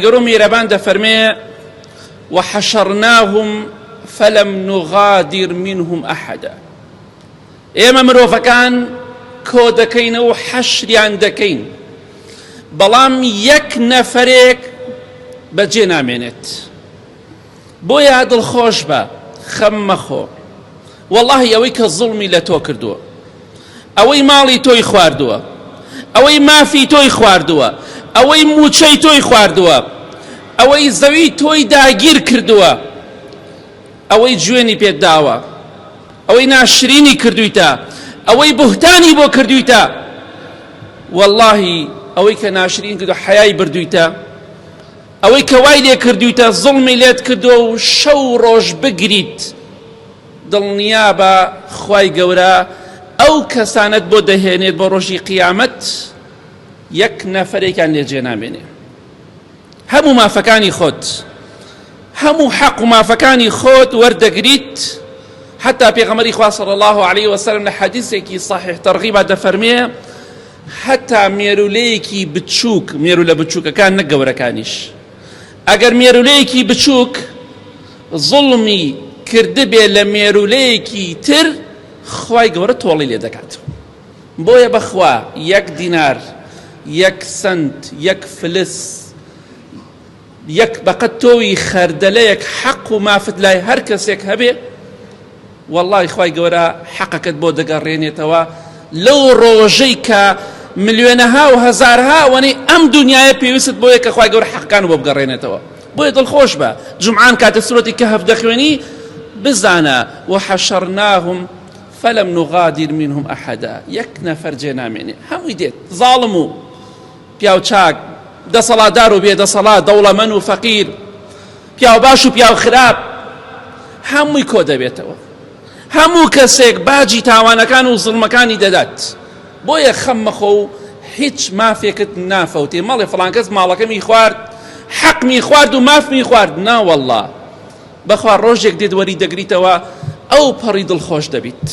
گەورە میهرەبان دەفەرمێ وحشرناهم فلم نغادر منهم أحدا. ئێمە مرۆڤەکان کۆ دەکەینەوە و حەشریان دەکەین، بەڵام یەک نەفەرێک بەجێ نامێنێت. بۆیە دڵخۆش بە، خەم مەخۆ. وەڵڵاهی ئەوەی کە زوڵمی لە تۆ کردووە، ئەوەی ماڵی تۆی خواردووە، ئەوەی مافی تۆی خواردووە، ئەوەی موچەی تۆی خواردووە، ئەوەی زەوی تۆی داگیر کردووە، ئەوەی جوێنی پێت داوە، ئەوەی ناشرینی کردویتە، ئەوەی بوهتانی بۆ کردویتە، وەڵڵاهی ئەوەی کە ناشرین کردو حەیای بردویتە، ئەوەی کە وای لێ کردویتە زوڵمی لێت کردووە و شەو ڕۆژ بگریت، دڵنیا بە خوای گەورە ئەو کەسانت بۆ دەهێنێت بۆ ڕۆژی قیامەت یەک نەفەرێکیان لێجێ نامێنێ. هەموو مافەکانی خۆت، هەموو حەق و مافەکانی خۆت وەردەگریت. حتا پێغەمبەری خوا صلی الله عليه وسلم لە حەدیثێکی صحیح تەرغیبە دەفەرمێ حتا مێرولەیەکی بچووک، مێرولە بچووکەکان نەک گەورەکانیش، ئەگەر مێرولەیەکی بچووک زوڵمی کردبێ لە مێرولەیەکی تر، خوای گەورە تۆڵی لێ دەکات. بۆیە بەخوا یەک دینار، یەک سنت، یەک فلس، یەک بەقەت تۆوی خەردەلەیەک حەق و مافت لای هەر کەسێک هەبێ، وەڵڵاهی خوای گەورە حەقەکەت بۆ دەگەڕێنێتەوە لەو ڕۆژەی کە ملیۆنەها و هەزارها وەنەی ئەم دنیاە پێویست بۆیە کە خوای گەورە حەقەکان بۆ بگەڕێنێتەوە. بۆیە دڵخۆش بە جومعان کاتە سورەتی کەهف دەخوێنی بزانە وحشرناهم فلم نغادر منهم أحدا، یەک نەفەر جێ نامێنێ، هەمووی دێت، زاڵم و پیاو چاک، دەسەڵاتدار و بێدەسەڵات، دەوڵەمەند و فەقیر، پیاو باش و پیاو خراپ، هەمووی کۆ دەبێتەوە. هەموو کەسێک باجی تاوانەکان و زڵمەکانی دەدات. بۆیە خەم مەخۆ و هیچ مافێکت نافەوتێ مەڵێ فڵان کەس ماڵەکەمی خوارد، حەقمی خوارد و مافمی خوارد. ناوەڵڵا بەخوا ڕۆژێک دێت وەری دەگریتەوە ئەو پەڕی دڵخۆش دەبیت.